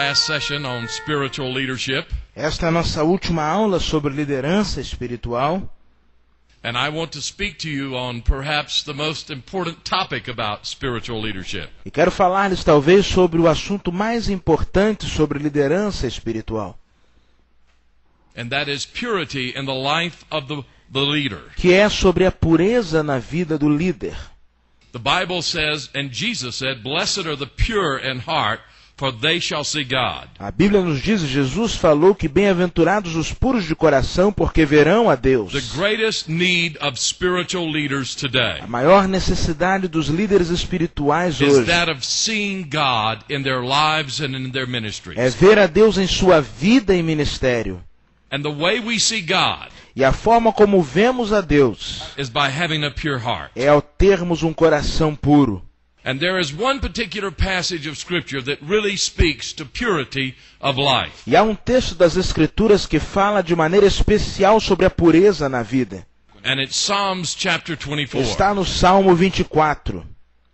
last session on spiritual leadership. Esta é a nossa última aula sobre liderança espiritual. And I want to speak to you on perhaps the most important topic about spiritual leadership. E quero falar-lhes talvez sobre o assunto mais importante sobre liderança espiritual. And that is purity in the life of the leader. Que é sobre a pureza na vida do líder. The Bible says, and Jesus said, "Blessed are the pure in heart, for they shall see God." A Bíblia nos diz, Jesus falou que bem-aventurados os puros de coração, porque verão a Deus. The greatest need of spiritual leaders today A maior necessidade dos líderes espirituais is hoje that of seeing God in their lives and in their ministries. é ver a Deus em sua vida e ministério. And the way we see God E a forma como vemos a Deus is by having a pure heart. é ao termos um coração puro. And there is one particular passage of Scripture that really speaks to purity of life. E há um texto das Escrituras que fala de maneira especial sobre a pureza na vida. And it's Psalms chapter 24. Está no Salmo 24.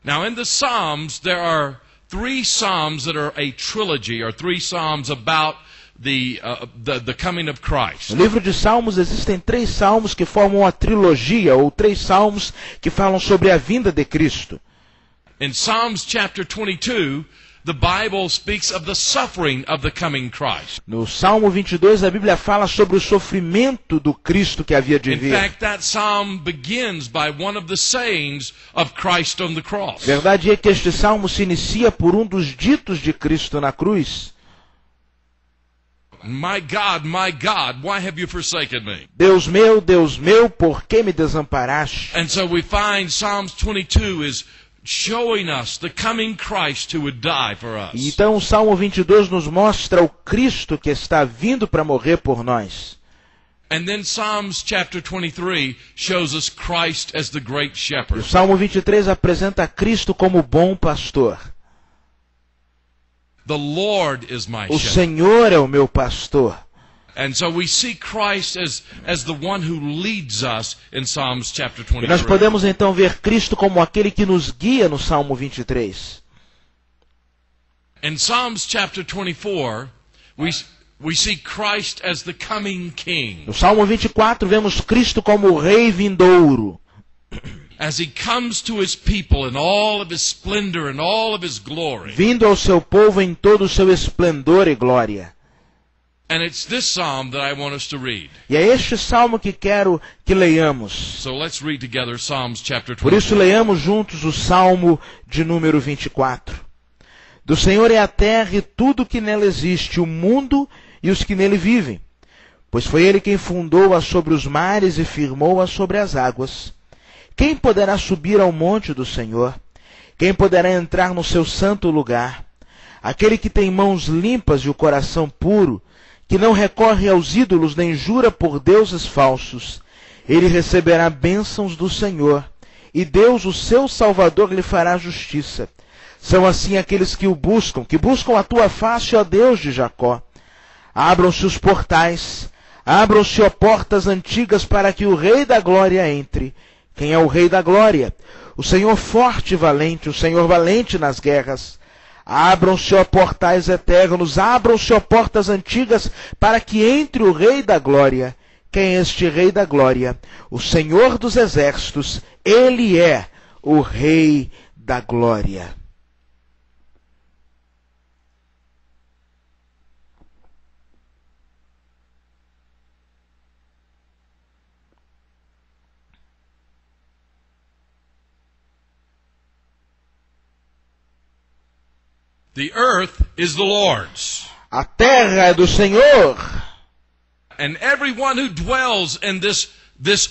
Now in the Psalms there are three Psalms that are a trilogy, or three Psalms about the coming of Christ. No livro de Salmos existem 3 salmos que formam a trilogia, ou 3 salmos que falam sobre a vinda de Cristo. In Psalms chapter 22, the Bible speaks of the suffering of the coming Christ. No Salmo 22 a Bíblia fala sobre o sofrimento do Cristo que havia de In vir. fact, that psalm begins by one of the sayings of Christ on the cross. Verdade é que este salmo se inicia por um dos ditos de Cristo na cruz. My God, why have you forsaken me? Deus meu, por que me desamparaste? And so we find Psalms 22 is showing us the coming Christ who would die for us. Então o Salmo 22 nos mostra o Cristo que está vindo para morrer por nós. And then Psalms chapter 23 shows us Christ as the great E o shepherd. Salmo 23 apresenta Cristo como bom pastor. The Lord is my O shepherd. Senhor é o meu pastor. And so we see Christ as the one who leads us in Psalms chapter E nós 23. podemos então ver Cristo como aquele que nos guia no Salmo 23. In Psalms chapter 24, we see Christ as the coming king. No Salmo 24 vemos Cristo como o rei vindouro. As he comes to his people in all of his splendor and all of his glory. Vindo ao seu povo em todo o seu esplendor e glória. And it's this psalm that I want us to read. E é este salmo que quero que leiamos. So let's read together Psalms chapter Por isso 24. leiamos juntos o Salmo de número 24. Do Senhor é a terra e tudo que nela existe, o mundo e os que nele vivem. Pois foi Ele quem fundou-a sobre os mares e firmou-a sobre as águas. Quem poderá subir ao monte do Senhor? Quem poderá entrar no seu santo lugar? Aquele que tem mãos limpas e o coração puro, que não recorre aos ídolos nem jura por deuses falsos. Ele receberá bênçãos do Senhor, e Deus, o seu Salvador, lhe fará justiça. São assim aqueles que o buscam, que buscam a tua face, ó Deus de Jacó. Abram-se os portais, abram-se, ó portas antigas, para que o Rei da Glória entre. Quem é o Rei da Glória? O Senhor forte e valente, o Senhor valente nas guerras. Abram-se, ó portais eternos, abram-se, ó portas antigas, para que entre o Rei da Glória. Quem é este Rei da Glória? O Senhor dos Exércitos, Ele é o Rei da Glória. The earth is the Lord's, A terra é do Senhor, and everyone who dwells in this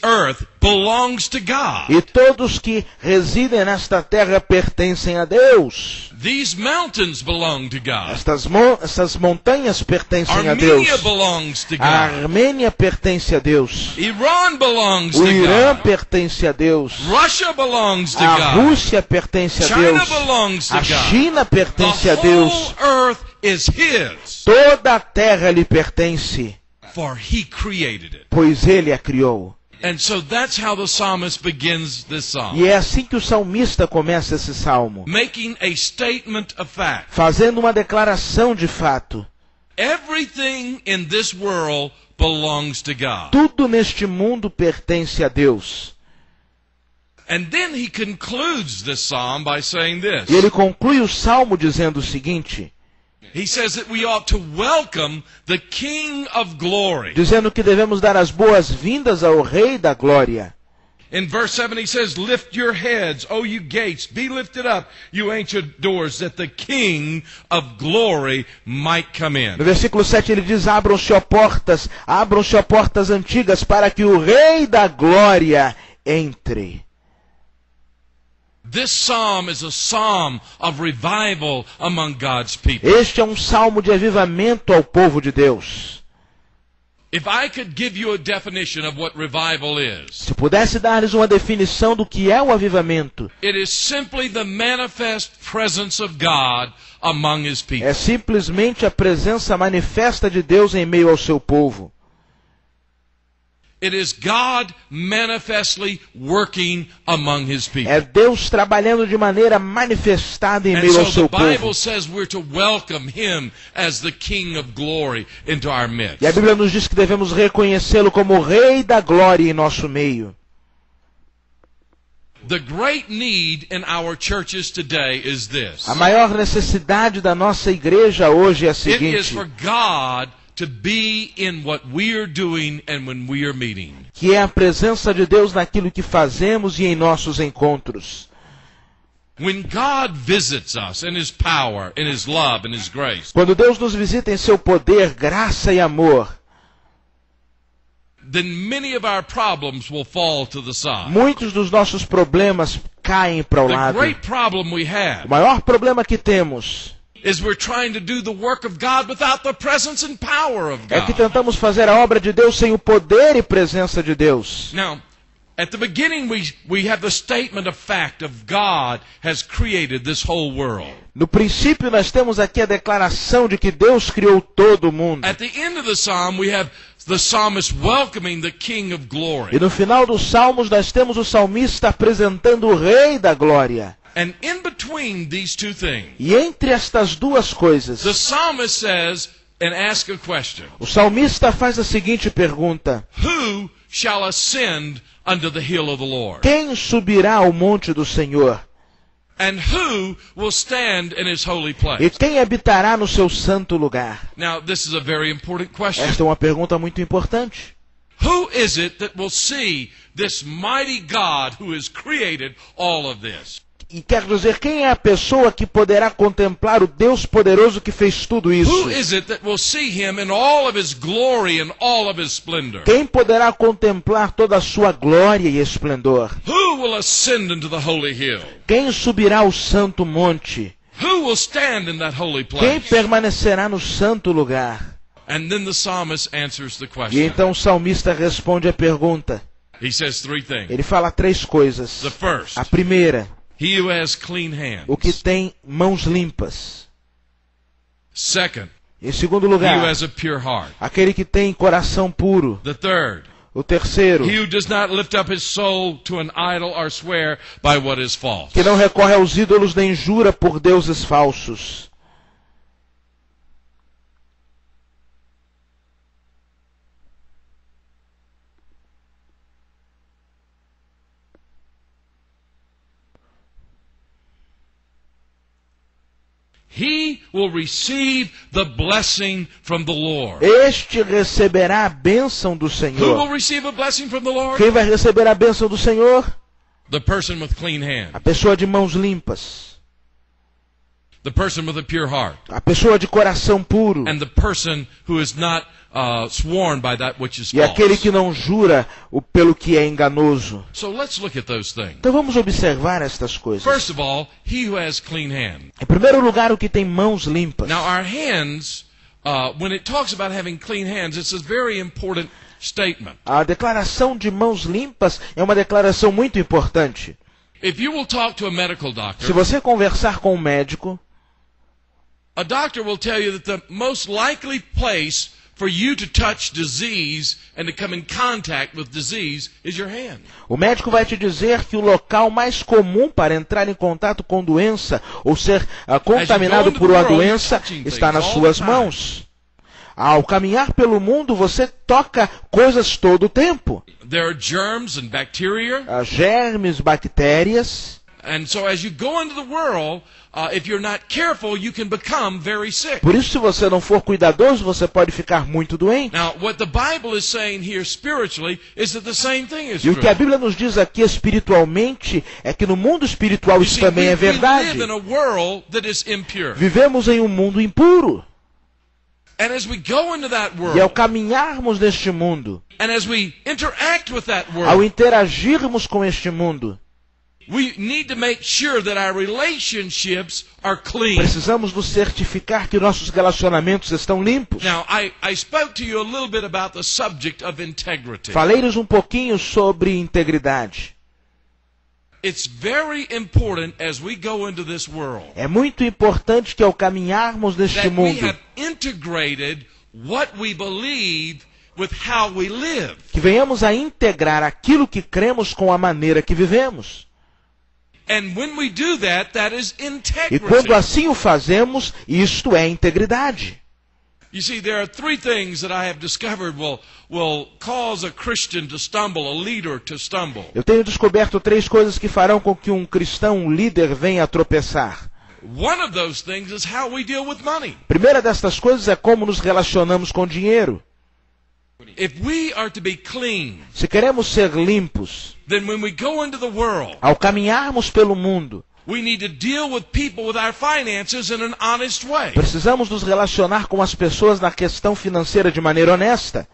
earth belongs to God. e todos que residem nesta terra pertencem a Deus. These mountains belong to God. Estas montanhas pertencem a Deus. Armenia belongs to A God. Armênia pertence a Deus. Iran belongs O to Irã God. pertence a Deus. Russia belongs to A God. Rússia pertence a China Deus. belongs to A God. China pertence a The Deus. whole earth is His, Toda a terra lhe pertence, for He created it. pois Ele a criou. And so that's how the psalmist begins this psalm. E é assim que o salmista começa esse salmo, Making a statement of fact. fazendo uma declaração de fato. Everything in this world belongs to God. Tudo neste mundo pertence a Deus. And then he concludes this psalm by saying this. E ele conclui o salmo dizendo o seguinte, He says that we ought to welcome the King of Glory. dizendo que devemos dar as boas-vindas ao Rei da Glória. In verse 7 he says, Lift your heads, O you gates, be lifted up, you ancient doors, that the King of Glory might come in. No versículo 7 ele diz, abram-se ó portas antigas, para que o Rei da Glória entre. This psalm is a psalm of revival among God's people. Este é um salmo de avivamento ao povo de Deus. If I could give you a definition of what revival is, Se pudesse dar-lhes uma definição do que é o avivamento, it is simply the manifest presence of God among His people. é simplesmente a presença manifesta de Deus em meio ao seu povo. It is God manifestly working among His people. É Deus trabalhando de maneira manifestada em And meio ao so seu the povo. Bible says we're to welcome Him as the King of Glory into our midst. E a Bíblia nos diz que devemos reconhecê-lo como o Rei da Glória em nosso meio. The great need in our churches today is this. A maior necessidade da nossa igreja hoje é a It is seguinte, for God to be in what we are doing and when we are meeting. que é a presença de Deus naquilo que fazemos e em nossos encontros. When God visits us in His power, in His love, in His grace, Quando Deus nos visita em seu poder, graça e amor, then many of our problems will fall to the side. muitos dos nossos problemas caem para o The lado. great problem we have O maior problema que temos is we're trying to do the work of God without the presence and power of é que God. tentamos fazer a obra de Deus sem o poder e presença de Deus. Now, at the beginning we have the statement of fact of God has created this whole world. No princípio, nós temos aqui a declaração de que Deus criou todo o mundo. At the end of the psalm we have the psalmist welcoming the King of Glory. E no final dos Salmos, nós temos o salmista apresentando o Rei da Glória. And in between these two things, E entre estas duas coisas, the psalmist says and asks a question. o salmista faz a seguinte pergunta: Who shall ascend unto the hill of the Lord? quem subirá ao monte do Senhor? And who will stand in His holy E place? quem habitará no seu santo lugar? Now, this is a very important question. Esta é uma pergunta muito importante. Who is it that will see this mighty God who has created all of this? E quer dizer, quem é a pessoa que poderá contemplar o Deus poderoso que fez tudo isso? Who is it that will see Him in all of His glory and all of His splendor? Quem poderá contemplar toda a sua glória e esplendor? Who will ascend into the holy hill? Quem subirá ao santo monte? Who will stand in that holy Quem place? permanecerá no santo lugar? And then the psalmist answers the E question. então o salmista responde a pergunta. He says three things. Ele fala três coisas. The first, A primeira, he who has clean hands. o que tem mãos limpas. Second, Em segundo he who lugar, has a pure heart. aquele que tem coração puro. The third, O terceiro, he who does not lift up his soul to an idol or swear by what is false. que não recorre aos ídolos nem jura por deuses falsos. He will receive the blessing from the Lord. Este receberá a bênção do Who will Senhor. receive a blessing from the Lord? Quem vai receber a bênção do Senhor? The person with clean hands. A pessoa de mãos limpas. The person with a pure heart. A pessoa de coração puro. And the person who is not sworn by that which is E aquele que false. não jura pelo que é enganoso. So let's look at those things. Então vamos observar estas coisas. First of all, he who has clean hands. Em primeiro lugar, o que tem mãos limpas. Now our hands, when it talks about having clean hands, it's a very important statement. A declaração de mãos limpas é uma declaração muito importante. If you will talk to a medical Se doctor, você conversar com um médico, a doctor will tell you that the most likely place for you to touch disease and to come in contact with disease is your hand. O médico vai te dizer que o local mais comum para entrar em contato com doença ou ser contaminado por uma doença está nas suas mãos. Ao caminhar pelo mundo, você toca coisas todo o tempo. There are germs and bacteria. Germes, bactérias. And so as you go into the world, if you're not careful, you can become very sick. Por isso, se você não for cuidadoso, você pode ficar muito doente. Now, what the Bible is saying here spiritually is that the same thing is E o true. que a Bíblia nos diz aqui espiritualmente é que no mundo espiritual isso também é we verdade. live in a world that is impure. Vivemos em um mundo impuro. And as we go into that E ao world, caminharmos neste mundo, and as we interact with that ao world, interagirmos com este mundo, we need to make sure that our relationships are clean. precisamos nos certificar que nossos relacionamentos estão limpos. Now, I spoke to you a little bit about the subject of integrity. Falei-lhes um pouquinho sobre integridade. It's very important as we go into this world É muito importante que ao caminharmos neste that we mundo, have integrated what we believe with how we live. que venhamos a integrar aquilo que cremos com a maneira que vivemos. And when we do that, that is E integrity. quando assim o fazemos, isto é integridade. You see, there are three things that I have discovered will cause a Christian to stumble, a leader to stumble. Eu tenho descoberto 3 coisas que farão com que um cristão, um líder, venha a tropeçar. One of those things is how we deal with money. A primeira destas coisas é como nos relacionamos com dinheiro. If we are to be clean, Se queremos ser limpos, then when we go into the world, ao caminharmos pelo mundo, we need to deal with people with our finances in an honest way. precisamos nos relacionar com as pessoas na questão financeira de maneira honesta.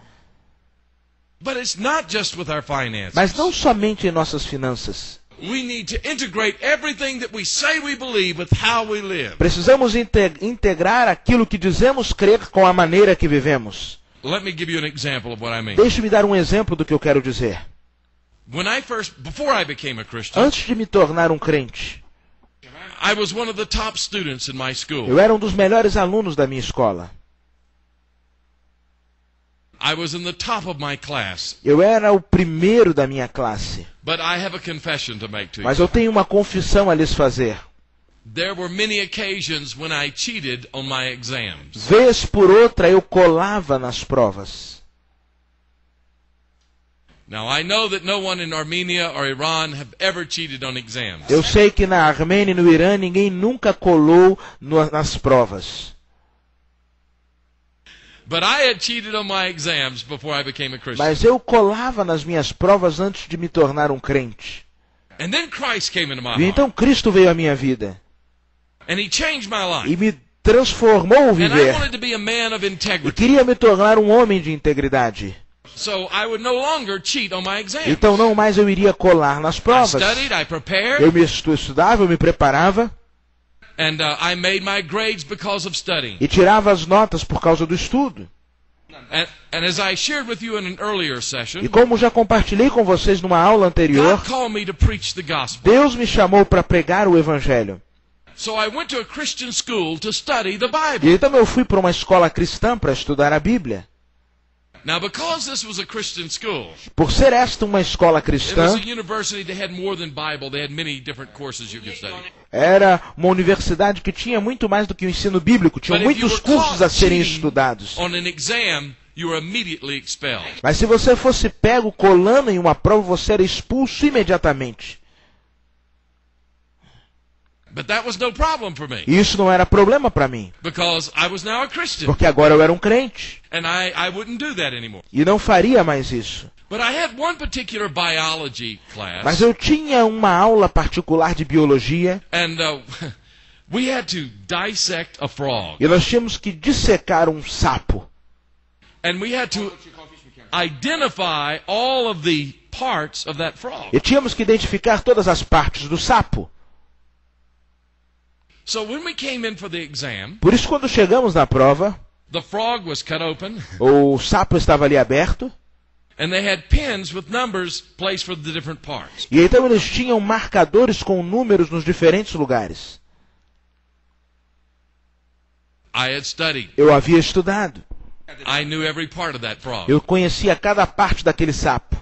But it's not just with our finances. Mas não somente em nossas finanças. We need to integrate everything that we say we believe with how we live. Precisamos integrar aquilo que dizemos crer com a maneira que vivemos. Let me give you an example of what I mean. Deixe-me dar um exemplo do que eu quero dizer. Before I became a Christian, Antes de me tornar um crente, I was one of the top students in my school. eu era um dos melhores alunos da minha escola. I was in the top of my class. Eu era o primeiro da minha classe. But I have a confession to make to you. Mas eu tenho uma confissão a lhes fazer. There were many occasions when I cheated on my exams. Vez por outra eu colava nas provas. Now I know that no one in Armenia or Iran have ever cheated on exams. Eu sei que na Armênia e no Irã ninguém nunca colou nas provas. But I had cheated on my exams before I became a Christian. Mas eu colava nas minhas provas antes de me tornar um crente. And then Christ came into my E heart. então Cristo veio à minha vida. And he changed my life. E me transformou o And I viver. wanted to be a man of E integrity. queria me tornar um homem de integridade. So I would no longer cheat on my exams. Então não mais eu iria colar nas I provas. studied, I prepared, Eu me estudava, eu me preparava and I made my grades because of studying. e tirava as notas por causa do estudo. And as I shared with you in an earlier session, E como já compartilhei com vocês numa aula anterior, God called me to preach the gospel. Deus me chamou para pregar o Evangelho. So I went to a Christian school to study the E Bible. então eu fui para uma escola cristã para estudar a Bíblia. Now, because this was a Christian school, Por ser esta uma escola it was cristã, a university that had more than Bible. They had many different courses you could study. era uma universidade que tinha muito mais do que o ensino bíblico, tinha But if you muitos were cursos a caught serem cheating estudados. on an exam, you were immediately expelled. Mas se você fosse pego colando em uma prova, você era expulso imediatamente. But that was no problem for me E isso não era problema para mim, because I was now a Christian, porque agora eu era um crente and I wouldn't do that anymore. e não faria mais isso. But I had one particular biology class, Mas eu tinha uma aula particular de biologia and we had to dissect a frog, e nós tínhamos que dissecar um sapo. and we had to identify all of the parts of that frog. E tínhamos que identificar todas as partes do sapo. So when we came in for the exam, Por isso, quando chegamos na prova, the frog was cut open, o sapo estava ali aberto, and they had pins with numbers placed for the different parts. e então eles tinham marcadores com números nos diferentes lugares. I had studied, Eu havia estudado. I knew every part of that frog. Eu conhecia cada parte daquele sapo.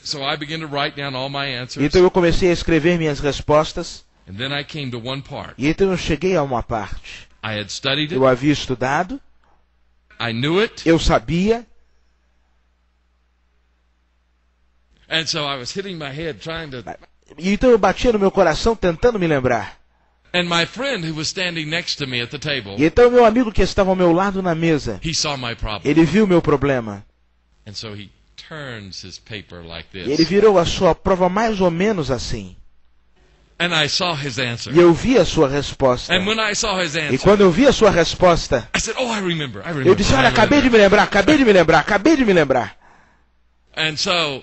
So I began to write down all my answers. Então eu comecei a escrever minhas respostas. And then I came to one part. E então eu cheguei a uma parte. I had studied it. Eu havia estudado. I knew it. Eu sabia. And so I was hitting my head trying to... E então eu batia no meu coração tentando me lembrar. And my friend who was standing next to me at the table, E então meu amigo que estava ao meu lado na mesa, he saw my problem. ele viu meu problema. And so he turns his paper like E ele this. virou a sua prova mais ou menos assim. And I saw his answer. E eu vi a sua resposta. And when I saw his E answer, quando eu vi a sua resposta, I said, oh, I remember. eu disse, olha, acabei de me lembrar, acabei de me lembrar, acabei de me lembrar. And so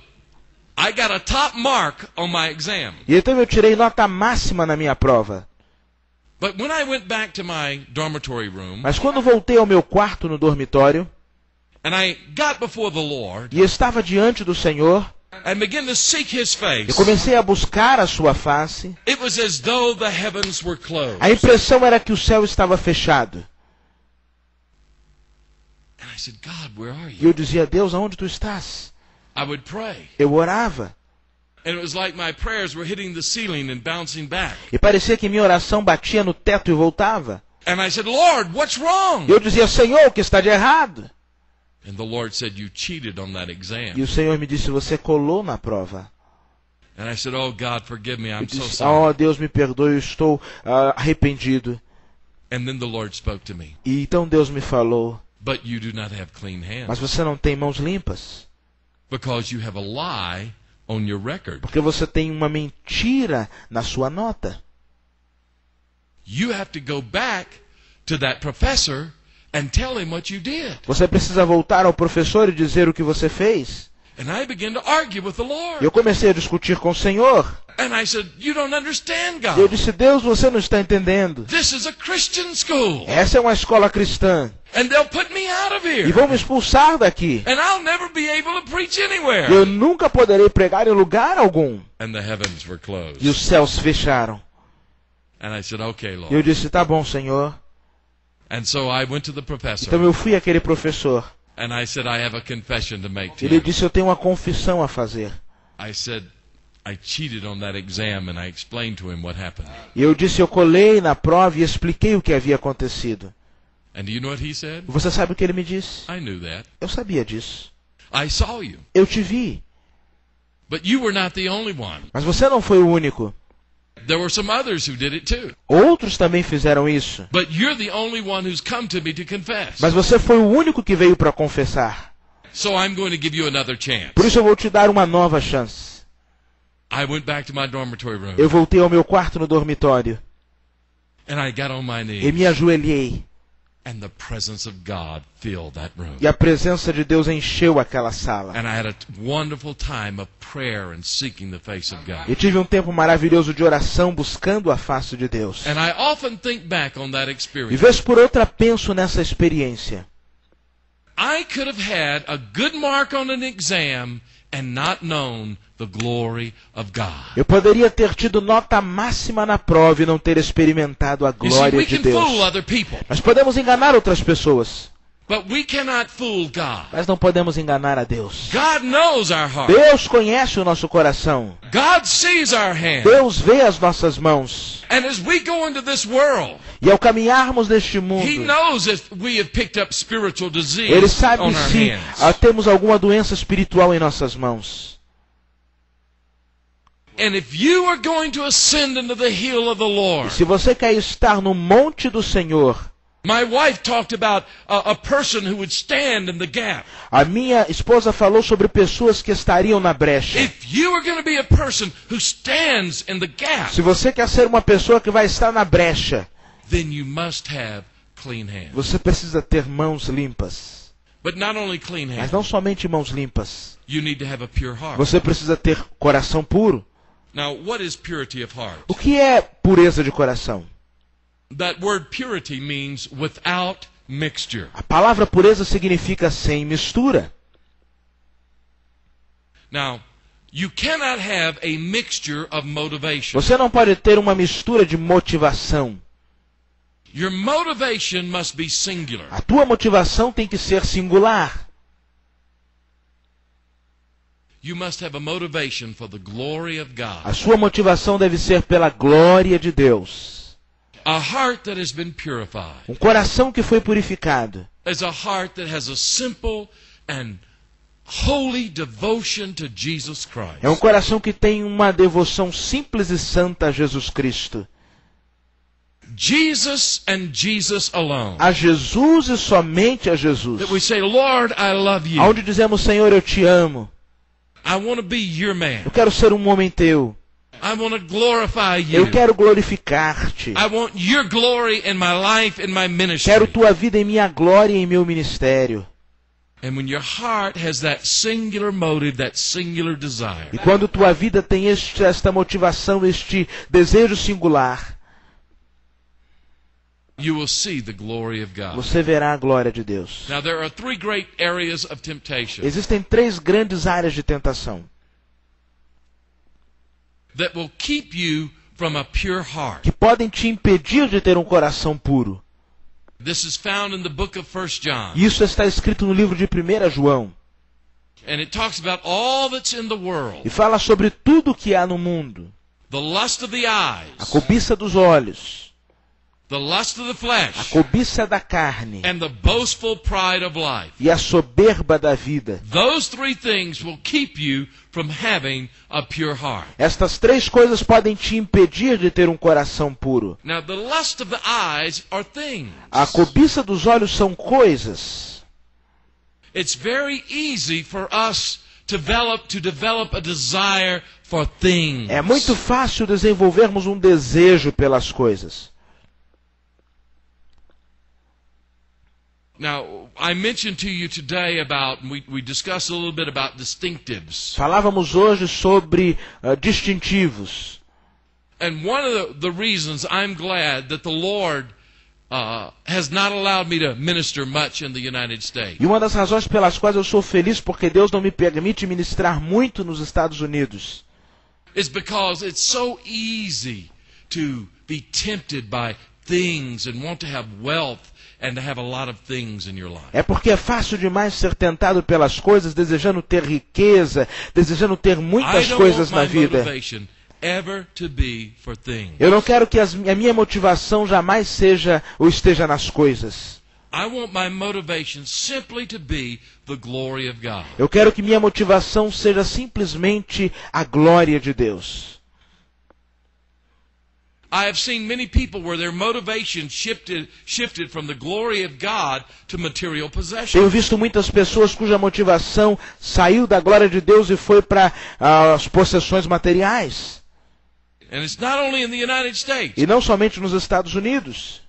I got a top mark on my exam. E então eu tirei nota máxima na minha prova. But when I went back to my dormitory room, Mas quando voltei ao meu quarto no dormitório, and I got before the Lord, e estava diante do Senhor, and began to seek His face, eu comecei a buscar a sua face, it was as though the heavens were closed. a impressão era que o céu estava fechado. And I said, God, where are E you? eu dizia, Deus, aonde tu estás? I would pray. Eu orava. And it was like my prayers were hitting the ceiling and bouncing back. E parecia que minha oração batia no teto e voltava. And I said, Lord, what's wrong? E eu dizia, Senhor, o que está de errado? And the Lord said, you cheated on that E exam. o Senhor me disse, você colou na prova. And I said, oh, God, forgive me. Eu I'm so disse, sorry. oh, Deus me perdoe, eu estou arrependido. And then the Lord spoke to me. E então Deus me falou, But you do not have clean hands mas você não tem mãos limpas. because you have a lie on your record. Porque você tem uma mentira na sua nota. You have to go back to that professor and tell him what you did. Você precisa voltar ao professor e dizer o que você fez. And I began to argue with the Eu Lord. comecei a discutir com o Senhor. And I said, you don't understand, E eu God. disse, Deus, você não está entendendo. This is a Christian school. Essa é uma escola cristã. And they'll put me out of E here. vão me expulsar daqui. And I'll never be able to preach anywhere. Eu nunca poderei pregar em lugar algum. And the heavens were closed. E os céus fecharam. And I said, okay, E eu Lord. disse, tá bom, Senhor. And so I went to the Então professor. eu fui àquele professor. And I said, I have a confession to make to Ele you. disse, eu tenho uma confissão a fazer. I said, I cheated on that exam, and I explained to him what happened. E eu disse, eu colei na prova e expliquei o que havia acontecido. And do you know what he said? E você sabe o que ele me disse? I knew that. Eu sabia disso. I saw you. Eu te vi. But you were not the only one. Mas você não foi o único. There were some others who did it too. Outros também fizeram isso. But you're the only one who's come to me to confess. Mas você foi o único que veio para confessar. So I'm going to give you another chance. Por isso eu vou te dar uma nova chance. I went back to my dormitory room. Eu voltei ao meu quarto no dormitório. And I got on my E knees. me ajoelhei. And the presence of God filled that room. E a presença de Deus encheu aquela sala. And I had a wonderful time of prayer and seeking the face of God. Eu tive um tempo maravilhoso de oração buscando a face de Deus. And I often think back on that E experience. vez por outra penso nessa experiência. I could have had a good mark on an exam and not known the glory of God. Eu poderia ter tido nota máxima na prova e não ter experimentado a You see, glória we de can fool Deus. other people, Nós podemos enganar outras pessoas, but we cannot fool God. mas não podemos enganar a Deus. God knows our heart. Deus conhece o nosso coração. God sees our hand. Deus vê as nossas mãos. And as we go into this world, E ao caminharmos neste He mundo, knows if we have picked up spiritual disease Ele sabe on our se hands. temos alguma doença espiritual em nossas mãos. And if you are going to ascend into the hill of the Lord, Se você quer estar no monte do Senhor, my wife talked about a person who would stand in the gap. a minha esposa falou sobre pessoas que estariam na brecha. If you are going to be a person who stands in the gap, Se você quer ser uma pessoa que vai estar na brecha, then you must have clean hands. você precisa ter mãos limpas. But not only clean Mas hands, não somente mãos limpas. you need to have a pure heart. Você precisa ter coração puro. Now, what is purity of heart? O que é pureza de coração? That word purity means without mixture. A palavra pureza significa sem mistura. Now, you cannot have a mixture of motivation. Você não pode ter uma mistura de motivação. Your motivation must be singular. A tua motivação tem que ser singular. You must have a motivation for the glory of God. A sua motivação deve ser pela glória de Deus. A heart that has been purified Um coração que foi purificado is a heart that has a simple and holy devotion to Jesus Christ. é um coração que tem uma devoção simples e santa a Jesus Cristo. Jesus and Jesus alone. A Jesus e somente a Jesus. That we say, Lord, I love you. Onde dizemos, Senhor, eu te amo. I want to be your man. Eu quero ser um homem teu. I want to glorify you. Eu quero glorificar-te. I want your glory in my life, in my ministry. Quero tua vida em minha glória e em meu ministério. And when your heart has that singular motive, that singular desire, E quando tua vida tem esta motivação, este desejo singular, you will see the glory of God. você verá a glória de Deus. Now there are three great areas of temptation Existem 3 grandes áreas de tentação that will keep you from a pure heart. que podem te impedir de ter um coração puro. This is found in the book of 1 John. Isso está escrito no livro de 1 João. And it talks about all that's in the world. E fala sobre tudo que há no mundo. The lust of the A eyes, cobiça dos olhos, the lust of the a flesh, cobiça da carne and the boastful pride of life. e a soberba da vida. Those three things will keep you from having a pure heart. Estas 3 coisas podem te impedir de ter um coração puro. Now, the lust of the eyes are things. A cobiça dos olhos são coisas. It's very easy for us to develop a desire for things. É muito fácil desenvolvermos um desejo pelas coisas. Now, I mentioned to you today about, we discussed a little bit about distinctives. Falávamos hoje sobre distintivos. And one of the reasons I'm glad that the Lord has not allowed me to minister much in the United States E uma das razões pelas quais eu sou feliz porque Deus não me permite ministrar muito nos Estados Unidos is because it's so easy to be tempted by things and want to have wealth and to have a lot of things in your life. é porque é fácil demais ser tentado pelas coisas, desejando ter riqueza, desejando ter I muitas don't coisas want na my vida. motivation ever to be for things. Eu não quero que a minha motivação jamais seja ou esteja nas coisas. I want my motivation simply to be the glory of God. Eu quero que minha motivação seja simplesmente a glória de Deus. I have seen many people where their motivation shifted from the glory of God to material possession. Tenho visto muitas pessoas cuja motivação saiu da glória de Deus e foi para as possessões materiais. And it's not only in the United States. E não somente nos Estados Unidos.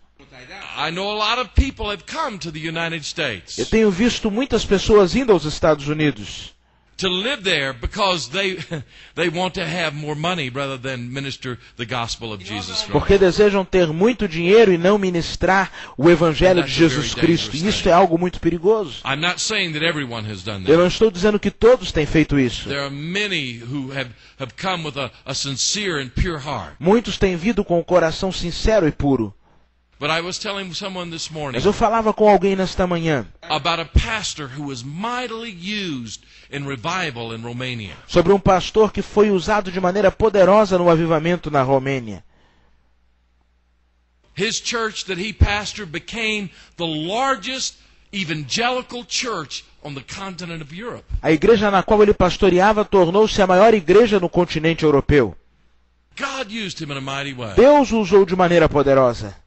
I know a lot of people have come to the United Eu States tenho visto muitas pessoas indo aos Estados Unidos to live there because they want to have more money rather than minister the gospel of Jesus Christ. porque desejam ter muito dinheiro e não ministrar o Evangelho de Jesus Cristo. E isso é algo muito perigoso. I'm not saying that everyone has done Eu that. não estou dizendo que todos têm feito isso. There are many who have come with a sincere and pure heart. Muitos têm vindo com o coração sincero e puro. But I was telling someone this morning Mas eu falava com alguém nesta manhã about a pastor who was mightily used in revival in Romania. sobre um pastor que foi usado de maneira poderosa no avivamento na Romênia. His church that he pastored became the largest evangelical church on the continent of Europe. A igreja na qual ele pastoreava tornou-se a maior igreja no continente europeu. God used him in a mighty way. Deus o usou de maneira poderosa.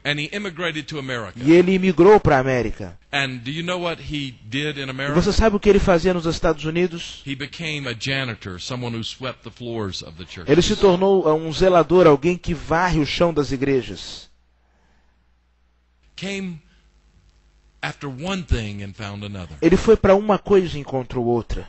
And he immigrated to America. E ele imigrou para a América. And do you know what he did in E America? você sabe o que ele fazia nos Estados Unidos? He became a janitor, someone who swept the floors of the church. Ele se tornou um zelador, alguém que varre o chão das igrejas. Came after one thing and found another. Ele foi para uma coisa e encontrou outra.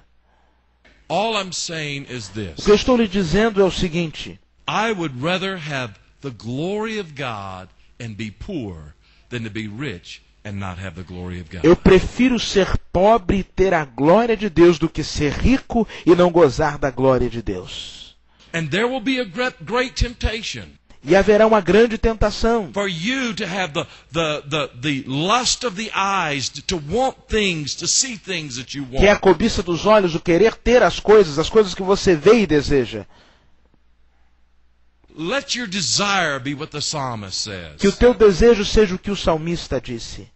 All I'm saying is O this. que eu estou lhe dizendo é o seguinte: I would rather have the glory of God and be poor than to be rich and not have the glory of God. eu prefiro ser pobre e ter a glória de Deus do que ser rico e não gozar da glória de Deus. And there will be a great temptation E haverá uma grande tentação. For you to have the lust of the eyes, to want things, to see things that you Que é a want. cobiça dos olhos, o querer ter as coisas que você vê e deseja. Let your desire be what the psalmist says. Que o teu desejo seja o que o salmista disse.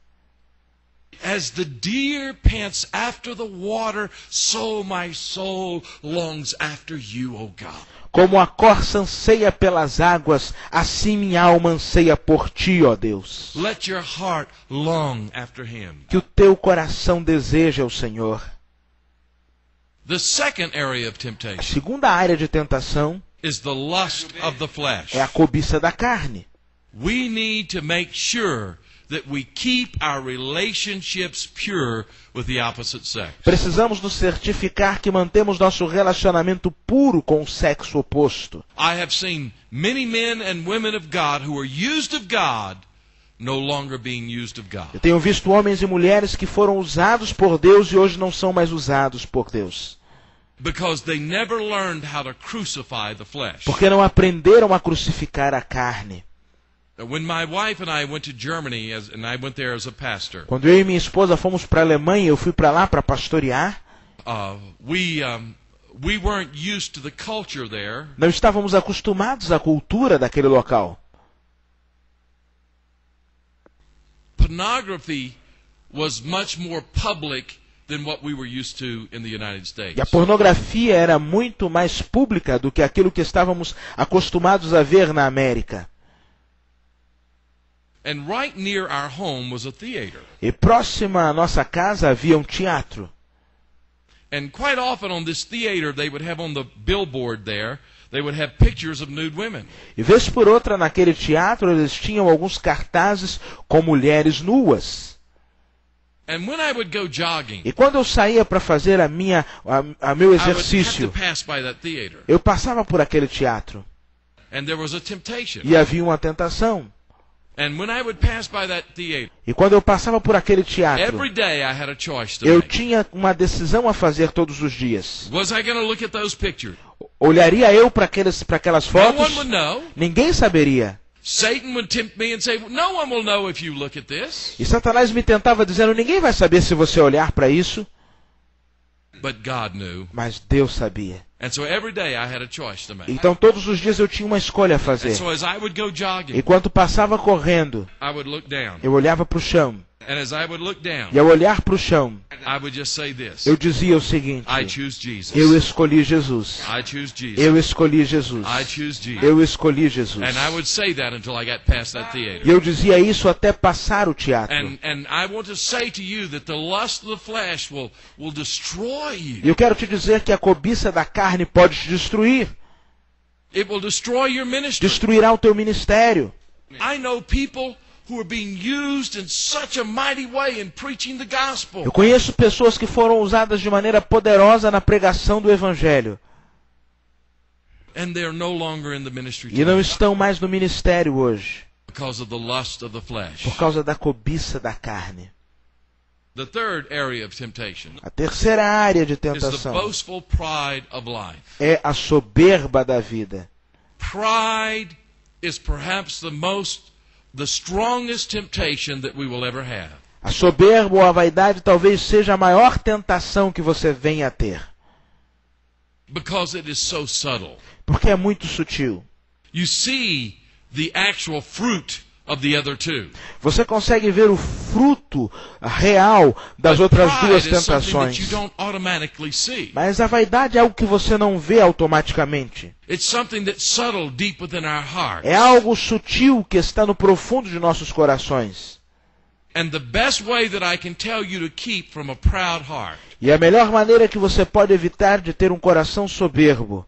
As the deer pants after the water, so my soul longs after you, O God. Como a corça anseia pelas águas, assim minha alma anseia por ti, ó Deus. Let your heart long after him. Que o teu coração deseja o Senhor. The second area of A temptation segunda área de tentação is the lust of the flesh. é a cobiça da carne. We need to make sure that we keep our relationships pure with the opposite sex. Precisamos nos certificar que mantemos nosso relacionamento puro com o sexo oposto. I have seen many men and women of God who are used of God no longer being used of God. Eu tenho visto homens e mulheres que foram usados por Deus e hoje não são mais usados por Deus. Because they never learned how to crucify the flesh. Porque não aprenderam a crucificar a carne. When my wife and I went to Germany, and I went there as a pastor, Quando eu e minha esposa fomos para a Alemanha, eu fui para lá para pastorear. we weren't used to the culture there. Não estávamos acostumados à cultura daquele local. Pornography was much more public than what we were used to in the United States. E a pornografia era muito mais pública do que aquilo que estávamos acostumados a ver na América. And right near our home was a theater. E próxima à nossa casa havia um teatro. And quite often on this theater, they would have on the billboard there, they would have pictures of nude women. E vez por outra, naquele teatro, eles tinham alguns cartazes com mulheres nuas. And when I would go jogging, E quando eu saía para fazer a meu I would have to exercício, pass by that theater. eu passava por aquele teatro. And there was a temptation. E havia uma tentação. And when I would pass by that theater, E quando eu passava por aquele teatro, every day I had a choice to eu make. tinha uma decisão a fazer todos os dias. Was I going to look at those pictures? Olharia eu para aquelas No one fotos? would know. Ninguém saberia. Satan would tempt me and say, no one will know if you look at this. E Satanás me tentava dizendo, ninguém vai saber se você olhar para isso. But God knew. Mas Deus sabia. And so every day I had a choice to make. Então todos os dias eu tinha uma escolha a And fazer. so as I would go jogging, Enquanto passava correndo, I would look down. eu olhava para o chão. And as I would look down, E ao olhar para o chão, I would just say this. eu dizia o seguinte, I choose Jesus. eu escolhi Jesus. I choose Jesus. Eu escolhi Jesus. I choose Jesus. Eu escolhi Jesus. And I would say that until I got past that E theater. eu dizia isso até passar o teatro. And I want to say to you that the lust of the flesh will destroy E you. eu quero te dizer que a cobiça da carne pode te destruir. It will destroy your ministry. Destruirá o teu ministério. I know people who are being used in such a mighty way in preaching the gospel. Eu conheço pessoas que foram usadas de maneira poderosa na pregação do Evangelho. And they're no longer in the ministry E não today estão mais no ministério hoje. because of the lust of the flesh. Por causa da cobiça da carne. The third area of temptation A terceira área de is the tentação boastful pride of life. é a soberba da vida. Pride is perhaps the strongest temptation that we will ever have. A soberba ou a vaidade talvez seja a maior tentação que você venha a ter. Because it is so subtle. Porque é muito sutil. You see the actual fruit of the other two. Você consegue ver o fruto real das But outras duas pride is something that tentações. you don't automatically see. Mas a vaidade é algo que você não vê automaticamente. It's something that's subtle deep within our hearts. É algo sutil que está no profundo de nossos corações. And the best way that I can tell you to keep from a proud heart E a melhor maneira que você pode evitar de ter um coração soberbo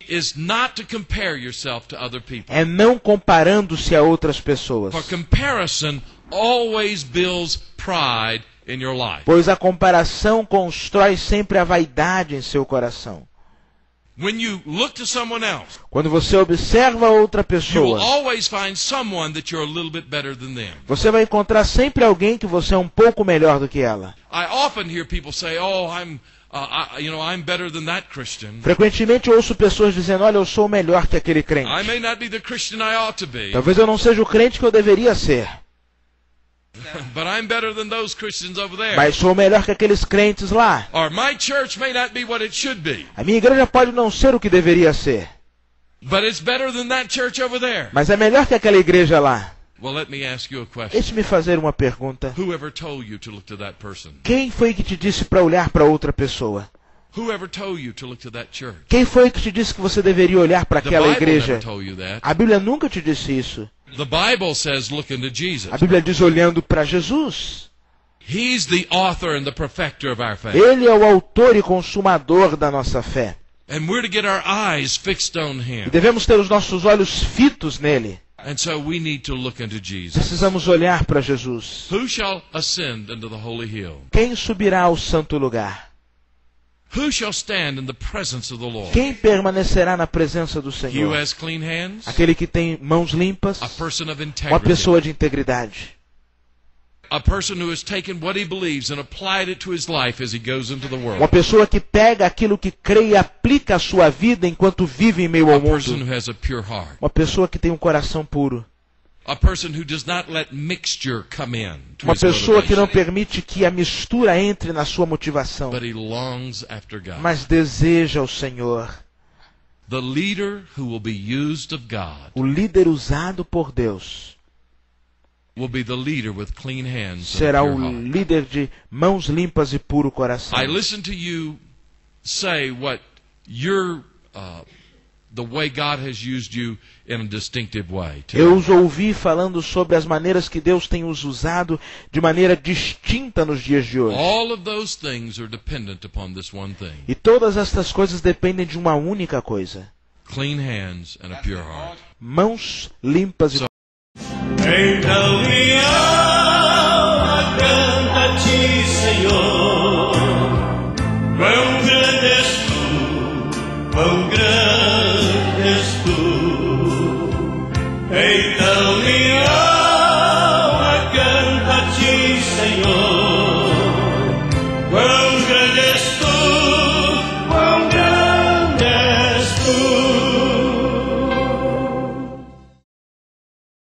is not to compare yourself to other people. é não comparando-se a outras pessoas. For comparison always builds pride in your life. Pois a comparação constrói sempre a vaidade em seu coração. When you look to someone else, Quando você observa outra you will pessoa, always find someone that you're a little bit better than them. você vai encontrar sempre alguém que você é um pouco melhor do que ela. I often hear people say, "Oh, I'm better than that Christian. Frequentemente eu ouço pessoas dizendo, olha, eu sou melhor que aquele crente. I may not be the Christian I ought to be, Talvez eu não seja o crente que eu deveria ser, but I'm better than those Christians over there. mas sou melhor que aqueles crentes lá. Or my church may not be what it should be, A minha igreja pode não ser o que deveria ser, but it's better than that church over there. mas é melhor que aquela igreja lá. Well, let me ask you a question. Deixe-me fazer uma pergunta. Whoever told you to look to that person? Quem foi que te disse para olhar para outra pessoa? Whoever told you to look to that church? Quem foi que te disse que você deveria olhar para The aquela Bible igreja? never told you that. A Bíblia nunca te disse isso. The Bible says look into Jesus. A Bíblia diz olhando para Jesus. He's the author and the perfecter of our faith. Ele é o autor e consumador da nossa fé. And we're to get our eyes fixed on E Him. devemos ter os nossos olhos fitos nele. And so we need to look into Jesus. Precisamos olhar para Jesus. Who shall ascend into the holy hill? Quem subirá ao santo lugar? Who shall stand in the presence of the Lord? Quem permanecerá na presença do He who Senhor? has clean hands, Aquele que tem mãos limpas, a person of uma integrity, pessoa de integridade. a person who has taken what he believes and applied it to his life as he goes into the Uma world, pessoa que pega aquilo que crê e aplica à sua vida enquanto vive em meio a ao person mundo. who has a pure heart, Uma pessoa que tem um coração puro. a person who does not let mixture come in to Uma his pessoa que não motivation, permite que a mistura entre na sua motivação, but he longs after God. mas deseja o Senhor. The leader who will be used of God O líder usado por Deus will be the leader with clean hands and a será pure o heart. líder de mãos limpas e puro coração. I listen to you say what the way God has used you in a distinctive way. Eu os ouvi falando sobre as maneiras que Deus tem os usado de maneira distinta nos dias de hoje. All of those things are dependent upon this one thing: E todas estas coisas dependem de uma única coisa: clean hands and a pure heart. mãos limpas e Então minha alma canta a ti, Senhor. Quão grande és tu, quão grande és tu. Então minha alma canta a ti, Senhor.